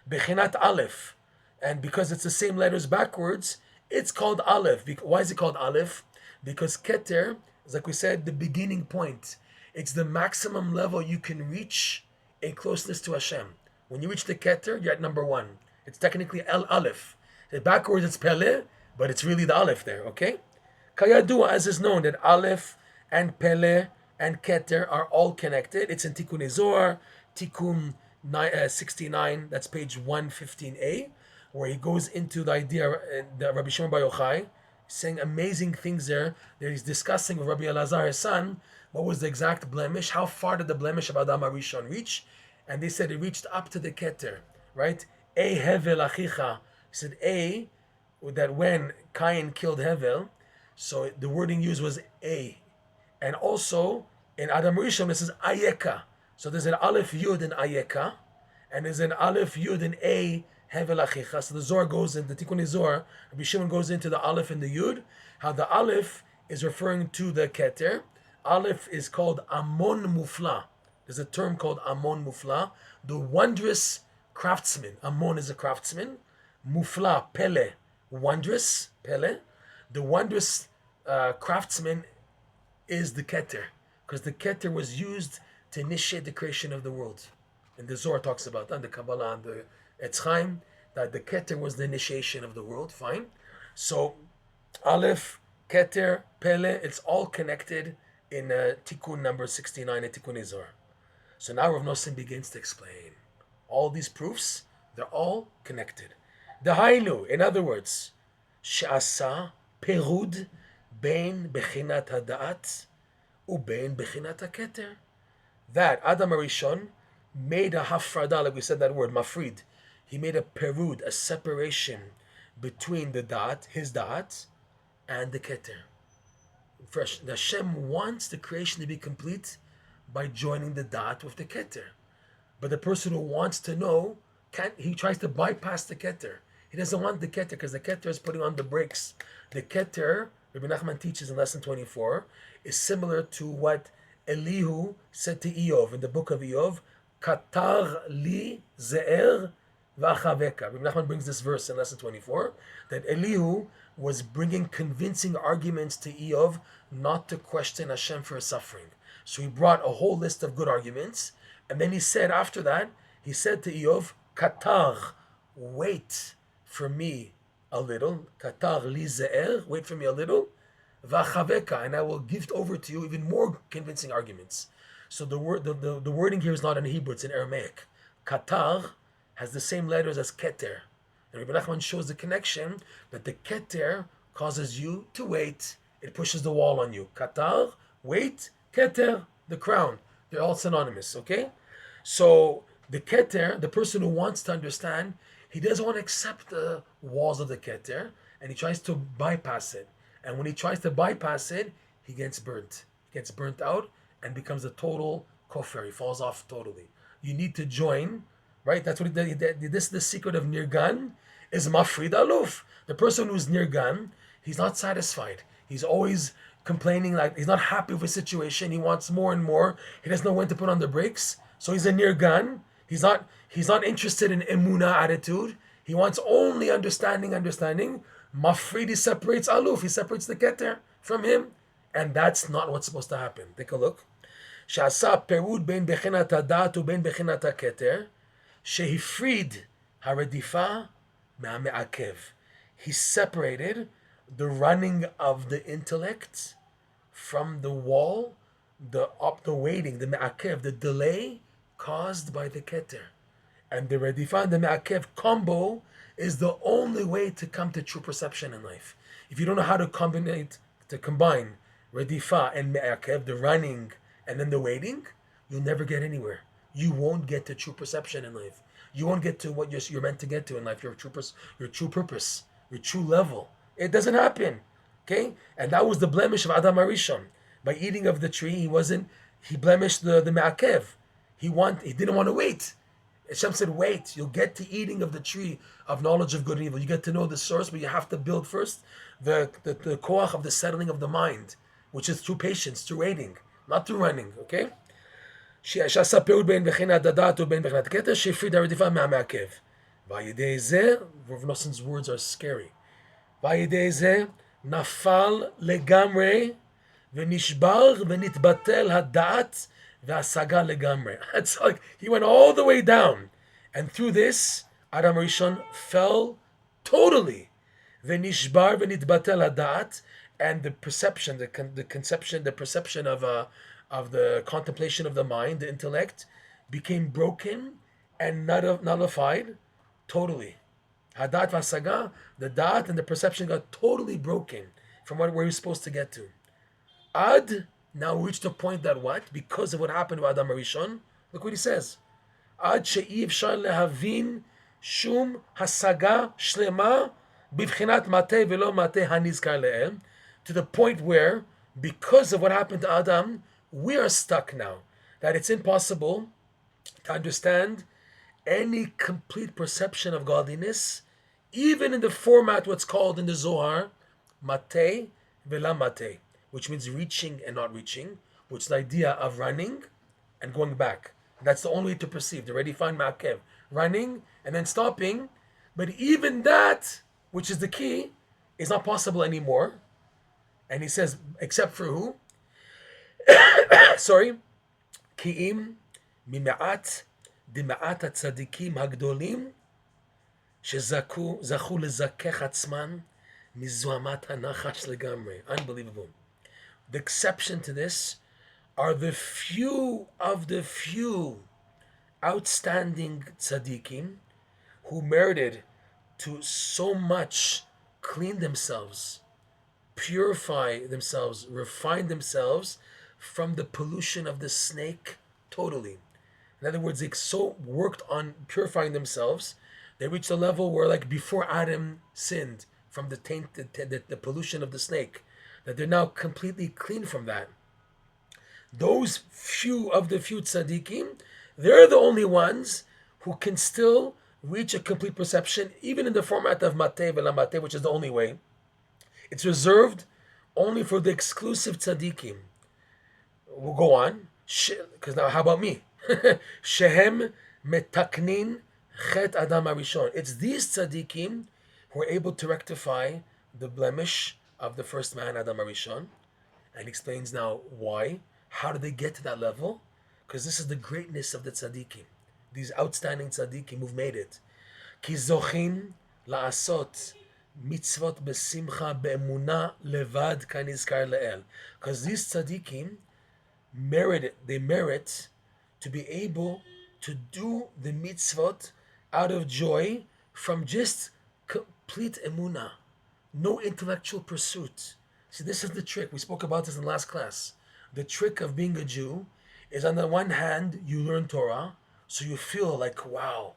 Bechinat aleph. And because it's the same letters backwards, it's called aleph. Why is it called aleph? Because keter is, like we said, the beginning point. It's the maximum level you can reach in closeness to Hashem. When you reach the keter, you're at number one. It's technically el aleph. Backwards it's pele, but it's really the aleph there, okay? Kayadua, as is known, that aleph and pele and keter are all connected. It's in Tikkun Zohar, Tikkun 69, that's page 115a, where he goes into the idea that Rabbi Shimon Bar Yochai, saying amazing things there, that he's discussing with Rabbi Elazar, his son, what was the exact blemish, how far did the blemish of Adam HaRishon reach? And they said it reached up to the keter, right? A hevel achicha. He said A, that when Cain killed Hevel, so the wording used was A. And also, in Adam HaRishon, this is ayeka. So there's an aleph yud in ayeka, and there's an aleph yud in A, hevel achicha. So the Zohar goes in, the Tikkun Zohar, Rabbi Shimon goes into the aleph and the yud, how the aleph is referring to the keter. Aleph is called amon mufla. There's a term called amon mufla, the wondrous craftsman. Amon is a craftsman. Mufla, pele, wondrous, pele. The wondrous craftsman is the keter, because the keter was used to initiate the creation of the world. And the Zohar talks about that, and the Kabbalah and the Chaim, that the keter was the initiation of the world. Fine. So, aleph, keter, pele, it's all connected in Tikkun number 69 in Tikkun Zohar. So now Rav Nosson begins to explain all these proofs. They're all connected. Dahainu, in other words, she'asa perud bein bechinat hada'at ubein bechinat haketer. That Adam HaRishon made a hafrada, like we said that word, mafrid. He made a perud, a separation between the da'at, his da'at, and the keter. First, Hashem wants the creation to be complete by joining the da'at with the keter. But the person who wants to know, he tries to bypass the keter. He doesn't want the keter because the keter is putting on the brakes. The keter, Rabbi Nachman teaches in lesson 24, is similar to what Elihu said to Eov in the book of Eov, Katar li ze'er v'achaveka. Rabbi Nachman brings this verse in lesson 24, that Elihu was bringing convincing arguments to Eov not to question Hashem for his suffering. So he brought a whole list of good arguments, and then he said after that, he said to Eov, Katar, wait for me a little. Katar li ze'er, wait for me a little. V'achaveka, and I will give over to you even more convincing arguments. So the wording here is not in Hebrew, it's in Aramaic. Katar has the same letters as keter. And Rabbi Nachman shows the connection that the keter causes you to wait. It pushes the wall on you. Katar, wait. Keter, the crown. They're all synonymous, okay? So the keter, the person who wants to understand, he doesn't want to accept the walls of the keter, and he tries to bypass it. And when he tries to bypass it, he gets burnt. He gets burnt out and becomes a total kofar. He falls off totally. You need to join, right? That's what this is the secret of nirgan, is mafrid aluf. The person who's nirgan, he's not satisfied. He's always complaining, like he's not happy with his situation. He wants more and more. He doesn't know when to put on the brakes. So he's a nirgan. He's not interested in emuna attitude. He wants only understanding. Mafrid, he separates aluf, he separates the keter from him. And that's not what's supposed to happen. Take a look. שעשה פירוד בין בחינת הדעת ובין בחינת הכתר, שהפריד הרדיפה מהמעכב. He separated the running of the intellect from the wall, the waiting, the me'akev, the delay caused by the keter. And the redifa and the me'akev combo is the only way to come to true perception in life. If you don't know how to combine redifa and me'akev, the running and then the waiting, you'll never get anywhere. You won't get to true perception in life. You won't get to what you're meant to get to in life, your true purpose, your true level. It doesn't happen. Okay? And that was the blemish of Adam Arishon. By eating of the tree, he blemished the me'akev. He didn't want to wait. Hashem said, wait, you'll get to eating of the tree of knowledge of good and evil. You get to know the source, but you have to build first the koach of the settling of the mind, which is through patience, through waiting, not through running, okay? שעשה פירוד בין בחינת הדעת ובין בחינת הכתר, שהפריד הרדיפה מהמעכב. ועל זה, Rav Noson's words are scary. ועל זה, נפל לגמרי, ונשבר ונתבטל הדעת, והשגה לגמרי. It's like he went all the way down. And through this, Adam Rishon fell totally. ונשבר ונתבטל הדעת, and the perception, the perception of the contemplation of the mind, the intellect, became broken and nullified totally. Hadat vasaga, the da'at and the perception got totally broken from where he's supposed to get to. Ad now reached a point that what? Because of what happened to Adam Arishon, look what he says. Ad she'i efshar lehavin shum hasaga shlema bivchinat mateh velo mateh hanizkar le'el, to the point where, because of what happened to Adam, we are stuck now, that it's impossible to understand any complete perception of godliness, even in the format what's called in the Zohar, matei vela matei, which means reaching and not reaching, which is the idea of running and going back. That's the only way to perceive, the already find ma'akev, running and then stopping, but even that, which is the key, is not possible anymore. And he says, except for who? Sorry, ki'im mima'at dima'at tzaddikim hagdolim shezachu lezakech atzman mizuamat hanachash legamre. Unbelievable. The exception to this are the few of the few outstanding tzaddikim who merited to so much clean themselves, purify themselves, refine themselves from the pollution of the snake totally. In other words, they so worked on purifying themselves, they reached a level where, like before Adam sinned from the taint, the pollution of the snake, that they're now completely clean from that. Those few of the few tzaddikim, they're the only ones who can still reach a complete perception, even in the format of mateh vela mateh, which is the only way. It's reserved only for the exclusive tzaddikim. We'll go on, because now how about me? Shehem metaknin chet Adam Arishon. It's these tzaddikim who are able to rectify the blemish of the first man, Adam Arishon. And he explains now why. How did they get to that level? Because this is the greatness of the tzaddikim. These outstanding tzaddikim who've made it. Ki zochin la'asot mitzvot besimcha be'emuna levad kanizkar le'el. Because these tzaddikim merit to be able to do the mitzvot out of joy from just complete emuna, no intellectual pursuit. See, this is the trick. We spoke about this in the last class. The trick of being a Jew is, on the one hand, you learn Torah, so you feel like, wow,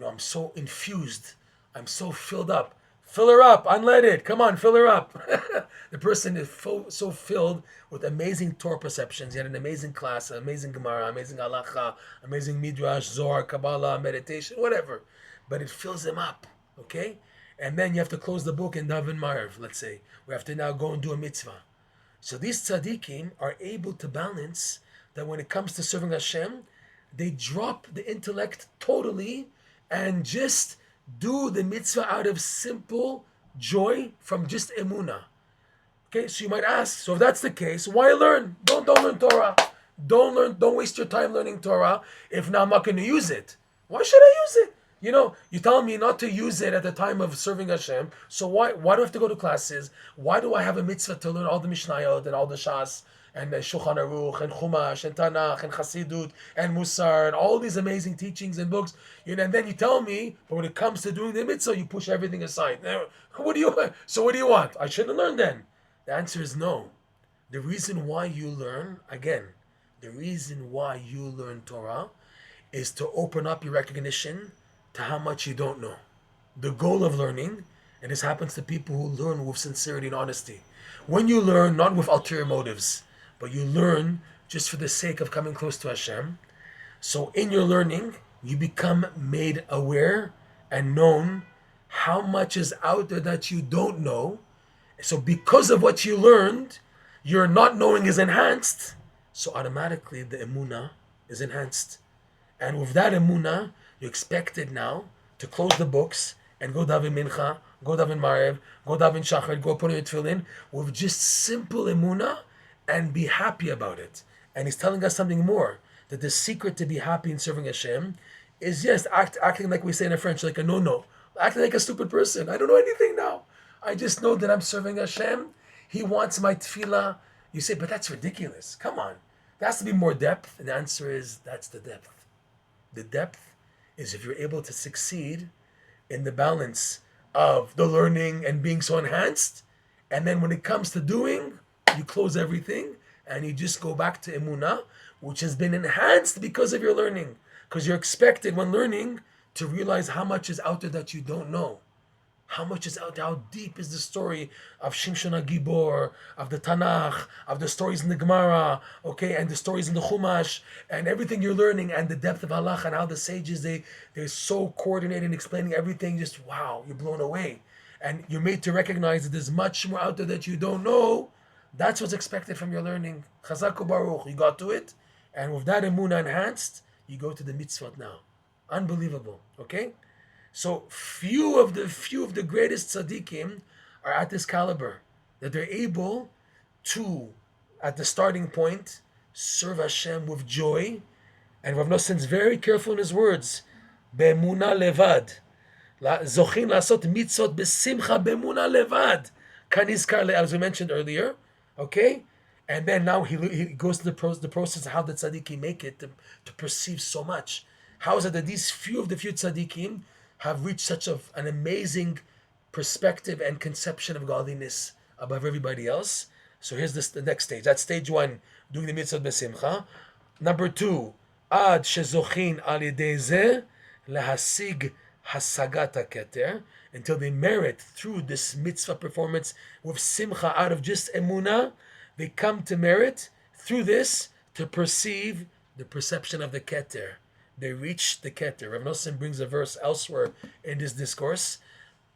I'm so infused, I'm so filled up. Fill her up, unleaded. Come on, fill her up. The person is so filled with amazing Torah perceptions. He had an amazing class, an amazing Gemara, amazing Halakhot, amazing Midrash, Zohar, Kabbalah, meditation, whatever. But it fills him up, okay? And then you have to close the book and daven Marv, let's say. We have to now go and do a mitzvah. So these tzaddikim are able to balance that when it comes to serving Hashem, they drop the intellect totally and just Do the mitzvah out of simple joy from just emuna. Okay, so you might ask, so if that's the case, why learn? Don't learn Torah. Don't waste your time learning Torah if now I'm not going to use it. Why should I use it? You tell me not to use it at the time of serving Hashem. So why do I have to go to classes? Why do I have a mitzvah to learn all the Mishnayot and all the Shas and the Shulchan Aruch and Chumash and Tanakh and Chassidut and Musar and all these amazing teachings and books? And then you tell me, but when it comes to doing the mitzvah, you push everything aside. What do you want? I shouldn't learn then. The answer is no. The reason why you learn, again, the reason why you learn Torah is to open up your recognition to how much you don't know. The goal of learning, and this happens to people who learn with sincerity and honesty. When you learn, not with ulterior motives, but you learn just for the sake of coming close to Hashem. So in your learning, you become made aware and known how much is out there that you don't know. So because of what you learned, your not knowing is enhanced. So automatically the emuna is enhanced. And with that emuna, you're expected now to close the books and go daven mincha, go daven marev, go daven shachar, go put on your tefillin with just simple emuna and be happy about it. And he's telling us something more, that the secret to be happy in serving Hashem is just acting like we say in French, like a no-no, acting like a stupid person. I don't know anything now. I just know that I'm serving Hashem. He wants my tefillah. You say, but that's ridiculous. Come on. There has to be more depth. And the answer is, that's the depth. The depth is if you're able to succeed in the balance of the learning and being so enhanced. And then when it comes to doing, you close everything and you just go back to emuna, which has been enhanced because of your learning. Because you're expected when learning to realize how much is out there that you don't know. How much is out there? How deep is the story of Shimshon HaGibor, of the Tanakh, of the stories in the Gemara, okay, and the stories in the Chumash, and everything you're learning, and the depth of Halakha, and how the sages, they're so coordinated in explaining everything. Just wow, you're blown away. And you're made to recognize that there's much more out there that you don't know. That's what's expected from your learning. Chazak Baruch, you got to it. And with that emuna enhanced, you go to the mitzvot now. Unbelievable, okay? So few of the greatest tzaddikim are at this caliber, that they're able to, at the starting point, serve Hashem with joy. And Rav Noson's very careful in his words. Be'emuna levad. Zochin lasot mitzvot besimcha be'emuna levad. Kanizkar le'al, as we mentioned earlier. Okay? And then now he goes to the process of how the tzaddikim make it to perceive so much. How is it that these few tzaddikim have reached such an amazing perspective and conception of godliness above everybody else? So here's the next stage. That's stage one, doing the mitzvah besimcha. Number two, ad shezochin al yedei zeh lahasig hasagat haketer, until they merit through this mitzvah performance with simcha out of just emuna, they come to merit through this to perceive the perception of the keter. They reach the keter. Rav Noson brings a verse elsewhere in this discourse,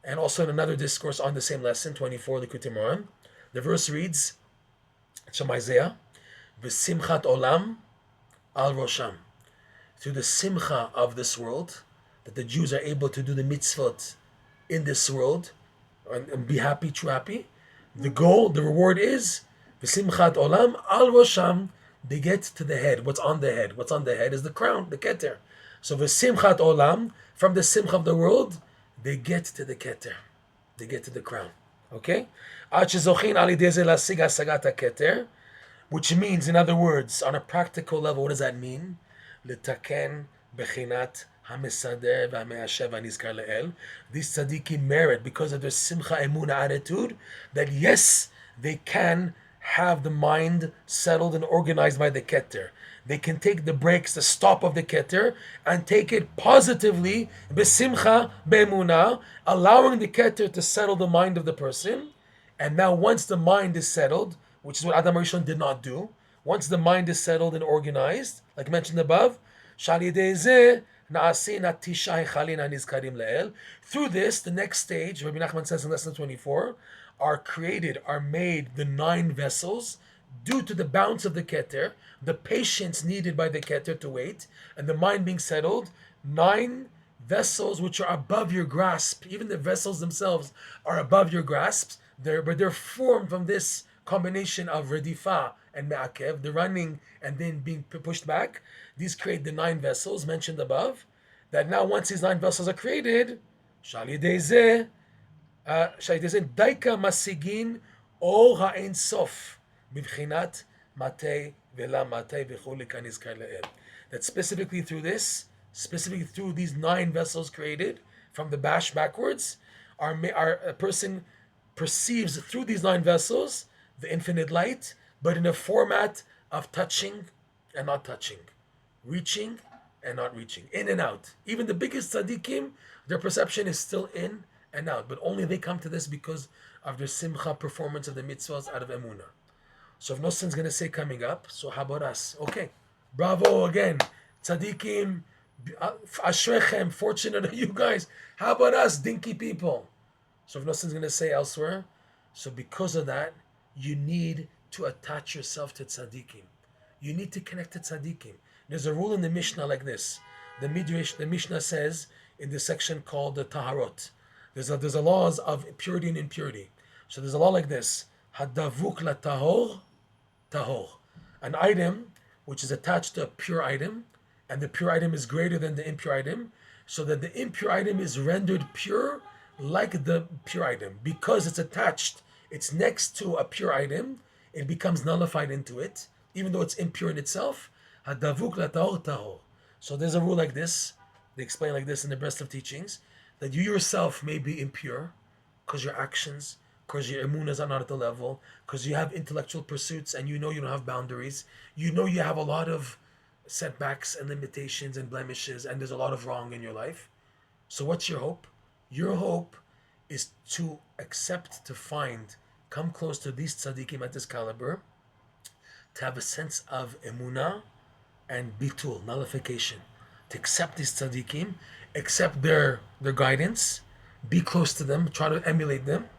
and also in another discourse on the same lesson, 24, Likutey Moharan. The verse reads, it's from Isaiah, V'simchat olam al rosham. Through the simcha of this world, that the Jews are able to do the mitzvot in this world, and be happy, true happy. The goal, the reward is, V'simchat olam al rosham. They get to the head. What's on the head? What's on the head is the crown, the keter. So v'simchat olam, from the simcha of the world, they get to the keter. They get to the crown. Okay? Ad shezochin al yedei zeh lasig hasagat haketer, which means, in other words, on a practical level, what does that mean? L'taken bechinat hamesader v'hameashev v'hanizkar le'el. These tzaddikim merit, because of their simcha emuna attitude, that yes, they can have the mind settled and organized by the keter. They can take the breaks, the stop of the keter, and take it positively, besimcha, be'emuna, allowing the keter to settle the mind of the person. And now once the mind is settled, which is what Adam Rishon did not do, once the mind is settled and organized, like mentioned above, through this, the next stage, Rabbi Nachman says in lesson 24, are made the 9 vessels due to the bounce of the keter, the patience needed by the keter to wait, and the mind being settled. 9 vessels which are above your grasp. Even the vessels themselves are above your grasp. But they're formed from this combination of redifa and me'akev, the running and then being pushed back. These create the 9 vessels mentioned above. That now, once these 9 vessels are created, daika masigin or ha'en sof bivchinat matei vela matei v'chuli kanizkar le'el. That specifically through these 9 vessels created from the bash backwards, a person perceives through these 9 vessels the infinite light, but in a format of touching and not touching, reaching and not reaching, in and out. Even the biggest tzaddikim, their perception is still in and out, but only they come to this because of their simcha performance of the mitzvahs out of emuna. So if no sin's going to say coming up, so how about us? Okay, bravo again, tzaddikim, ashrechem, fortunate are you guys. How about us, dinky people? So if no sin's going to say elsewhere, so because of that, you need to attach yourself to tzaddikim. You need to connect to tzaddikim. There's a rule in the Mishnah like this. The Mishnah says in this section called the Taharot. There's a laws of purity and impurity. So there's a law like this. Hadavuk la tahor, tahor. An item which is attached to a pure item, and the pure item is greater than the impure item, so that the impure item is rendered pure like the pure item. Because it's attached, it's next to a pure item, it becomes nullified into it, even though it's impure in itself. Hadavuk la tahor, tahor. So there's a rule like this. They explain like this in the Breslov teachings, that you yourself may be impure because your actions, because your emunas are not at the level, because you have intellectual pursuits and you know you don't have boundaries, you know you have a lot of setbacks and limitations and blemishes, and there's a lot of wrong in your life. So what's your hope? Your hope is to accept, to find, come close to these tzaddikim at this caliber, to have a sense of emuna and bitul, nullification, to accept these tzaddikim, accept their guidance, be close to them, try to emulate them.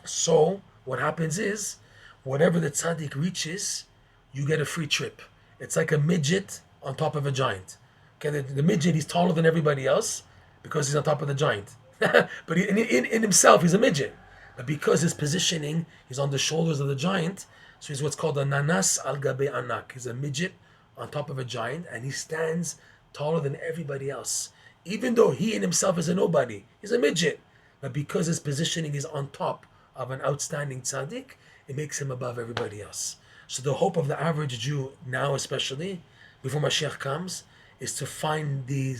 So what happens is, whatever the tzaddik reaches, you get a free trip. It's like a midget on top of a giant. Okay, the midget, he's taller than everybody else because he's on top of the giant. But in himself, he's a midget. But because his positioning, he's on the shoulders of the giant, so he's what's called a nanas al gabe anak. He's a midget on top of a giant, and he stands taller than everybody else. Even though he in himself is a nobody, he's a midget. But because his positioning is on top of an outstanding tzaddik, it makes him above everybody else. So the hope of the average Jew now, especially before Mashiach comes, is to find day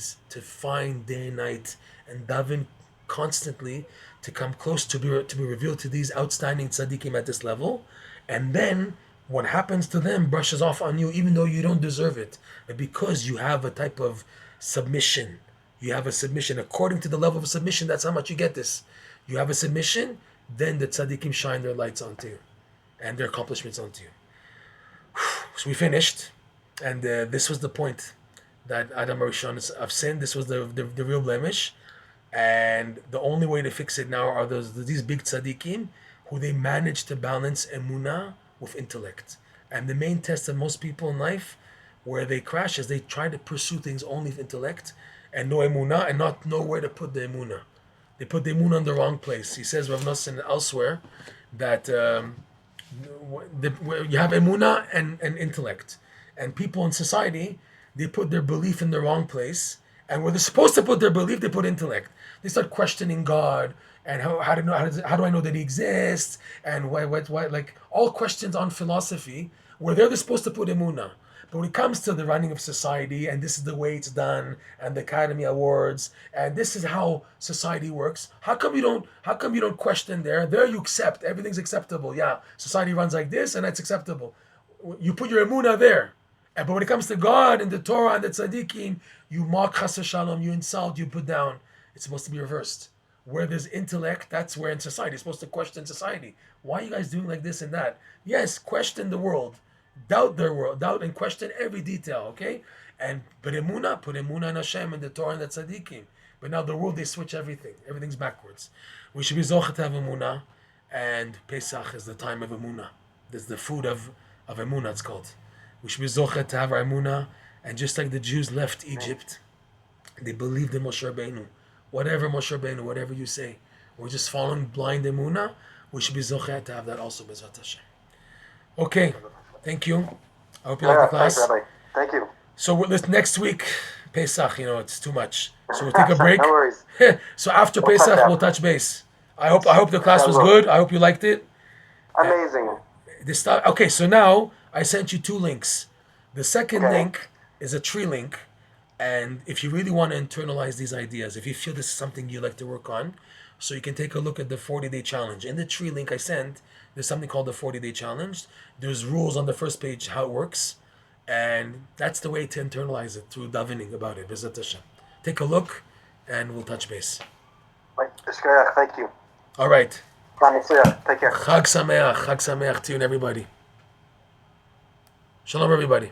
and night and daven constantly to come close to be revealed to these outstanding tzaddikim at this level, and then what happens to them brushes off on you, even though you don't deserve it. But because you have a type of submission, you have a submission according to the level of submission. That's how much you get this. You have a submission, then the tzaddikim shine their lights onto you and their accomplishments onto you. So we finished, and this was the point that Adam Rishon of sin. This was the real blemish, and the only way to fix it now are these big tzaddikim who they manage to balance emuna with intellect. And the main test of most people in life, where they crash, is they try to pursue things only with intellect and no emuna, and not know where to put the emuna. They put the emuna in the wrong place. He says, Rav Nosson elsewhere, that you have emuna and intellect. And people in society, they put their belief in the wrong place. And where they're supposed to put their belief, they put intellect. They start questioning God, and how do I know that He exists, and why, like all questions on philosophy, where they're supposed to put emuna. But when it comes to the running of society, and this is the way it's done, and the Academy Awards, and this is how society works, how come you don't question there? There you accept, everything's acceptable. Yeah, society runs like this, and that's acceptable. You put your emuna there. But when it comes to God and the Torah and the tzaddikim, you mock, chas shalom, you insult, you put down. It's supposed to be reversed. Where there's intellect, that's where in society, it's supposed to question society. Why are you guys doing like this and that? Yes, question the world. Doubt their world. Doubt and question every detail, okay? But emuna, put emuna in Hashem and the Torah and the tzaddikim. But now the world, they switch everything. Everything's backwards. We should be zocheh to have emuna, and Pesach is the time of emuna. There's the food of emuna, it's called. We should be zocheh to have our emuna, and just like the Jews left Egypt, They believed in Moshe Rabbeinu. Whatever Moshe Rabbeinu, whatever you say, we're just following blind emuna. We should be zochet to have that also, B'ezrat Hashem. Okay, thank you. I hope you like the class. Thanks, Rabbi. Thank you. So next week, Pesach, it's too much. So we'll take a break. No worries. So after Pesach, we'll touch base. I hope the class was good. I hope you liked it. Amazing. Okay, so now I sent you 2 links. The second link is a tree link. And if you really want to internalize these ideas, if you feel this is something you like to work on, so you can take a look at the 40-day challenge. In the tree link I sent, there's something called the 40-day challenge. There's rules on the first page, how it works. And that's the way to internalize it, through davening about it. B'ezrat Hashem. Take a look, and we'll touch base. Thank you. All right. Take care. Chag Sameach to you and everybody. Shalom, everybody.